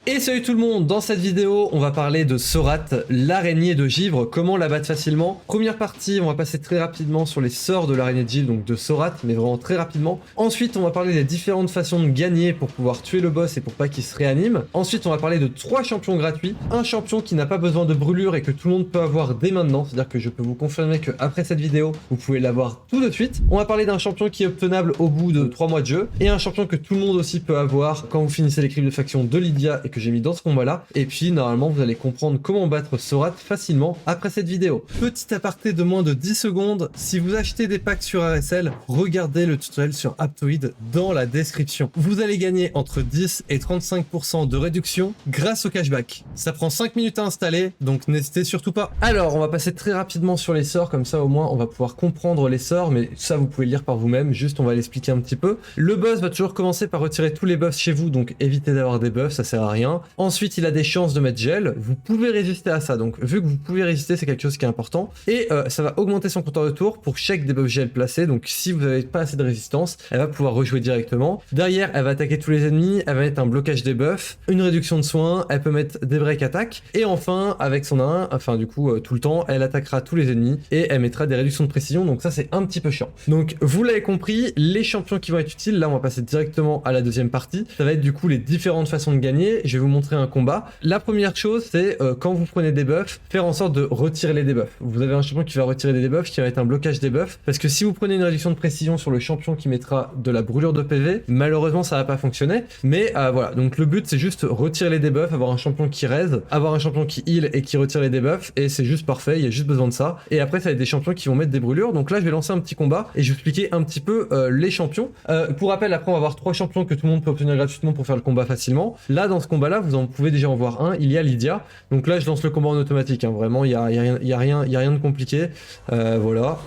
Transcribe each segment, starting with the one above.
Et salut tout le monde, dans cette vidéo on va parler de Sorat, l'araignée de givre, comment la battre facilement. Première partie, on va passer très rapidement sur les sorts de l'araignée de givre, donc de Sorat, mais vraiment très rapidement. Ensuite on va parler des différentes façons de gagner pour pouvoir tuer le boss et pour pas qu'il se réanime. Ensuite on va parler de 3 champions gratuits, un champion qui n'a pas besoin de brûlure et que tout le monde peut avoir dès maintenant, c'est-à-dire que je peux vous confirmer qu'après cette vidéo, vous pouvez l'avoir tout de suite. On va parler d'un champion qui est obtenable au bout de 3 mois de jeu, et un champion que tout le monde aussi peut avoir quand vous finissez les crimes de faction de Lydia et que j'ai mis dans ce combat là, et puis normalement vous allez comprendre comment battre Sorat facilement après cette vidéo. Petit aparté de moins de 10 secondes, si vous achetez des packs sur RSL, regardez le tutoriel sur Aptoide dans la description. Vous allez gagner entre 10 et 35% de réduction grâce au cashback. Ça prend 5 minutes à installer, donc n'hésitez surtout pas. Alors on va passer très rapidement sur les sorts, comme ça au moins on va pouvoir comprendre les sorts, mais ça vous pouvez le lire par vous-même, juste on va l'expliquer un petit peu. Le boss va toujours commencer par retirer tous les buffs chez vous, donc évitez d'avoir des buffs, ça sert à rien. Ensuite, il a des chances de mettre gel. Vous pouvez résister à ça. Donc, vu que vous pouvez résister, c'est quelque chose qui est important. Et ça va augmenter son compteur de tour pour chaque debuff gel placé. Donc, si vous n'avez pas assez de résistance, elle va pouvoir rejouer directement. Derrière, elle va attaquer tous les ennemis. Elle va mettre un blocage des buffs, une réduction de soins. Elle peut mettre des break attaques. Et enfin, avec son 1, enfin, du coup, tout le temps, elle attaquera tous les ennemis et elle mettra des réductions de précision. Donc, ça, c'est un petit peu chiant. Donc, vous l'avez compris, les champions qui vont être utiles. Là, on va passer directement à la deuxième partie. Ça va être du coup les différentes façons de gagner. Je vais vous montrer un combat. La première chose, c'est quand vous prenez des buffs, faire en sorte de retirer les debuffs. Vous avez un champion qui va retirer des debuffs, qui va être un blocage des buffs, parce que si vous prenez une réduction de précision sur le champion qui mettra de la brûlure de PV, malheureusement ça va pas fonctionner. Mais voilà, donc le but c'est juste retirer les debuffs, avoir un champion qui raise, avoir un champion qui heal et qui retire les debuffs, et c'est juste parfait, il y a juste besoin de ça. Et après ça va être des champions qui vont mettre des brûlures. Donc là je vais lancer un petit combat et je vais expliquer un petit peu les champions. Pour rappel, après on va avoir 3 champions que tout le monde peut obtenir gratuitement pour faire le combat facilement. Là dans ce combat là, vous en pouvez déjà en voir un, il y a Lydia. Donc là je lance le combat en automatique, hein. Vraiment il y a rien de compliqué. Voilà.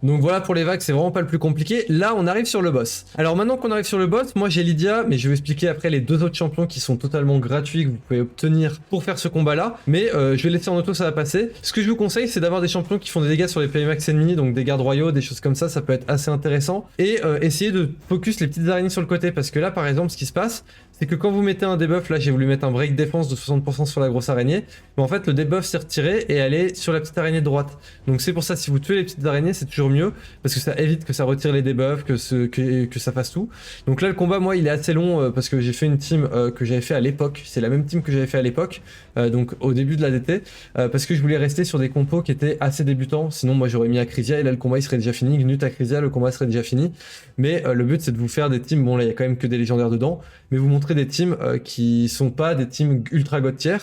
Donc voilà pour les vagues, c'est vraiment pas le plus compliqué. Là on arrive sur le boss. Alors maintenant qu'on arrive sur le boss, moi j'ai Lydia, mais je vais expliquer après les 2 autres champions qui sont totalement gratuits que vous pouvez obtenir pour faire ce combat là. Mais je vais laisser en auto, ça va passer. Ce que je vous conseille, c'est d'avoir des champions qui font des dégâts sur les PMax ennemis, donc des gardes royaux, des choses comme ça peut être assez intéressant. Et essayer de focus les petites araignées sur le côté, parce que là par exemple ce qui se passe, c'est que quand vous mettez un debuff, là j'ai voulu mettre un break défense de 60% sur la grosse araignée, mais en fait le debuff s'est retiré et elle est sur la petite araignée de droite. Donc c'est pour ça, si vous tuez les petites araignées, c'est toujours mieux, parce que ça évite que ça retire les debuffs, que ça fasse tout. Donc là le combat, moi il est assez long, parce que j'ai fait une team que j'avais fait à l'époque, c'est la même team que j'avais fait à l'époque, donc au début de la DT, parce que je voulais rester sur des compos qui étaient assez débutants, sinon moi j'aurais mis Acrisia et là le combat il serait déjà fini, Gnut Acrisia, le combat serait déjà fini. Mais le but c'est de vous faire des teams, bon là il y a quand même que des légendaires dedans, mais vous montrer des teams qui sont pas des teams ultra god tier.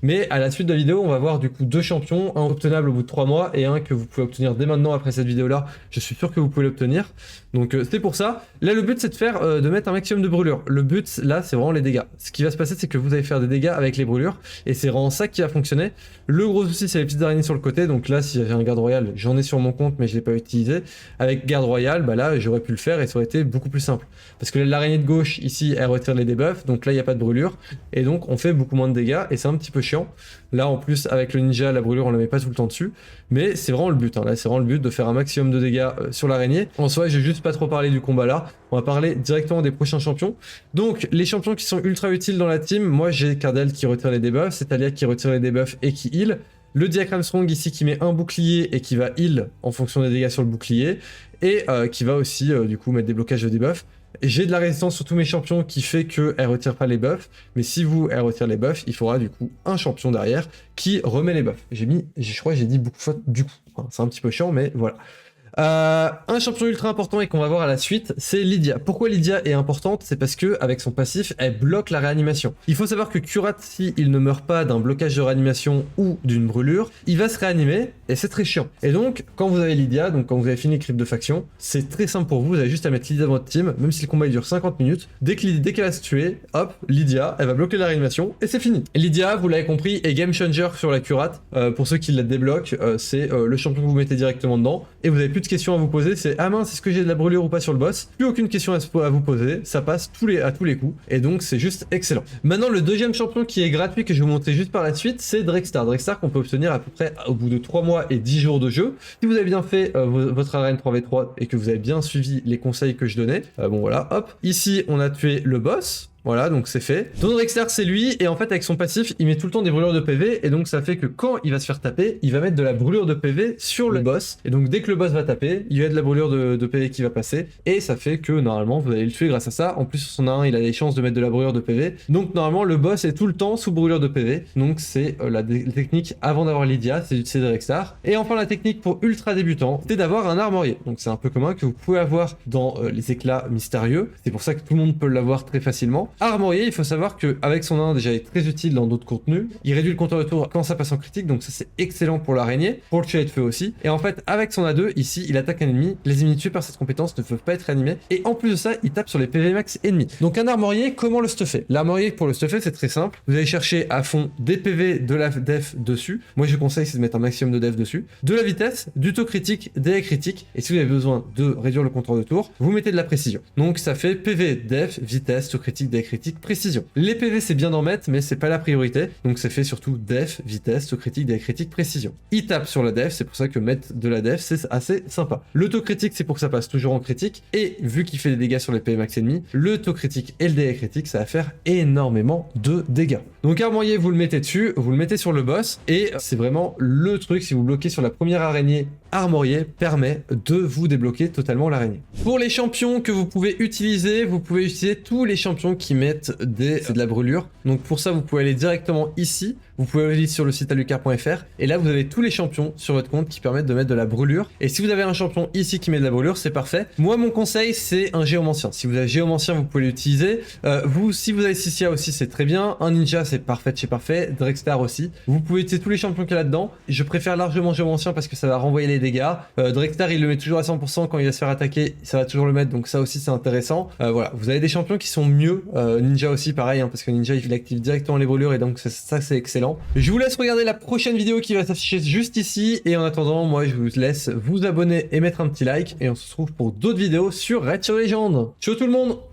Mais à la suite de la vidéo on va voir du coup 2 champions, un obtenable au bout de 3 mois et un que vous pouvez obtenir dès maintenant après cette vidéo là. Je suis sûr que vous pouvez l'obtenir, donc c'est pour ça. Là le but c'est de faire de mettre un maximum de brûlures. Le but là c'est vraiment les dégâts. Ce qui va se passer c'est que vous allez faire des dégâts avec les brûlures et c'est vraiment ça qui va fonctionner. Le gros souci c'est les petites araignées sur le côté, donc là si j'avais un garde royal, j'en ai sur mon compte mais je l'ai pas utilisé. Avec garde royal, bah là j'aurais pu le faire et ça aurait été beaucoup plus simple, parce que l'araignée de gauche ici elle retire les debuffs, donc là il n'y a pas de brûlure et donc on fait beaucoup moins de dégâts et c'est un petit peu chiant. Là en plus avec le ninja, la brûlure on la met pas tout le temps dessus, mais c'est vraiment le but, hein. Là c'est vraiment le but de faire un maximum de dégâts sur l'araignée. En soi j'ai juste pas trop parlé du combat là, on va parler directement des prochains champions. Donc les champions qui sont ultra utiles dans la team, moi j'ai Cardel qui retire les debuffs, c'est Talia qui retire les debuffs et qui heal, le Diacram Strong ici qui met un bouclier et qui va heal en fonction des dégâts sur le bouclier, et qui va aussi du coup mettre des blocages de debuffs. J'ai de la résistance sur tous mes champions qui fait qu'elle retire pas les buffs, mais si vous elle retire les buffs, il faudra du coup un champion derrière qui remet les buffs. Je crois que j'ai dit beaucoup de fautes du coup, enfin, c'est un petit peu chiant mais voilà. Un champion ultra important et qu'on va voir à la suite, c'est Lydia. Pourquoi Lydia est importante? C'est parce que avec son passif, elle bloque la réanimation. Il faut savoir que Kurat, si il ne meurt pas d'un blocage de réanimation ou d'une brûlure, il va se réanimer et c'est très chiant. Et donc, quand vous avez Lydia, donc quand vous avez fini les cryptes de faction, c'est très simple pour vous, vous avez juste à mettre Lydia dans votre team, même si le combat il dure 50 minutes. Dès qu'elle va se tuer, hop, Lydia, elle va bloquer la réanimation et c'est fini. Lydia, vous l'avez compris, est game changer sur la Kurat. Pour ceux qui la débloquent, c'est le champion que vous mettez directement dedans et vous avez plus de questions à vous poser. C'est ah mince, est-ce que j'ai de la brûlure ou pas sur le boss? Plus aucune question à vous poser, ça passe à tous les coups, et donc c'est juste excellent. Maintenant, le deuxième champion qui est gratuit que je vais vous montrer juste par la suite, c'est Drextar. Drextar qu'on peut obtenir à peu près au bout de 3 mois et 10 jours de jeu. Si vous avez bien fait votre arène 3v3 et que vous avez bien suivi les conseils que je donnais, bon voilà, hop. Ici, on a tué le boss. Voilà, donc c'est fait. Don Drextar, c'est lui, et en fait, avec son passif, il met tout le temps des brûlures de PV, et donc ça fait que quand il va se faire taper, il va mettre de la brûlure de PV sur le boss, et donc dès que le boss va taper, il y a de la brûlure de PV qui va passer, et ça fait que normalement, vous allez le tuer grâce à ça. En plus, sur son A1, il a des chances de mettre de la brûlure de PV, donc normalement, le boss est tout le temps sous brûlure de PV, donc c'est la technique avant d'avoir Lydia, c'est d'utiliser Drextar. Et enfin, la technique pour ultra débutant, c'est d'avoir un armorier, donc c'est un peu commun que vous pouvez avoir dans les éclats mystérieux, c'est pour ça que tout le monde peut l'avoir très facilement. Armorier, il faut savoir qu'avec son 1 déjà il est très utile dans d'autres contenus, il réduit le compteur de tour quand ça passe en critique, donc ça c'est excellent pour l'araignée, pour le tuer de feu aussi, et en fait avec son A2, ici il attaque un ennemi, les ennemis tués par cette compétence ne peuvent pas être réanimés, et en plus de ça, il tape sur les PV max ennemis. Donc un armorier, comment le stuffer? L'armorier pour le stuffer c'est très simple, vous allez chercher à fond des PV, de la def dessus, moi je conseille c'est de mettre un maximum de def dessus, de la vitesse, du taux critique, des critiques, et si vous avez besoin de réduire le compteur de tour, vous mettez de la précision. Donc ça fait PV, def, vitesse, taux critique, des critiques, précision. Les PV c'est bien d'en mettre mais c'est pas la priorité, donc c'est fait surtout def, vitesse, taux critique, des critiques, précision. Il tape sur la def, c'est pour ça que mettre de la def c'est assez sympa. Le taux critique c'est pour que ça passe toujours en critique, et vu qu'il fait des dégâts sur les PV max ennemis, le taux critique et le dégât critique ça va faire énormément de dégâts. Donc armorier vous le mettez dessus, vous le mettez sur le boss, et c'est vraiment le truc, si vous bloquez sur la première araignée, armorier permet de vous débloquer totalement l'araignée. Pour les champions que vous pouvez utiliser tous les champions qui mettent de la brûlure. Donc pour ça, vous pouvez aller directement ici. Vous pouvez aller sur le site alucard.fr et là vous avez tous les champions sur votre compte qui permettent de mettre de la brûlure. Et si vous avez un champion ici qui met de la brûlure, c'est parfait. Moi mon conseil c'est un géomancien. Si vous avez géomancien, vous pouvez l'utiliser. Si vous avez Sissia aussi, c'est très bien. Un ninja c'est parfait de chez parfait. Drextar aussi. Vous pouvez utiliser tous les champions qu'il y a là-dedans. Je préfère largement géomancien parce que ça va renvoyer les dégâts. Drextar il le met toujours à 100% quand il va se faire attaquer, ça va toujours le mettre, donc ça aussi c'est intéressant. Voilà, vous avez des champions qui sont mieux. Ninja aussi pareil, hein, parce que Ninja il active directement les brûlures et donc ça c'est excellent. Je vous laisse regarder la prochaine vidéo qui va s'afficher juste ici, et en attendant moi je vous laisse vous abonner et mettre un petit like, et on se retrouve pour d'autres vidéos sur Raid Shadow Legends. Ciao tout le monde!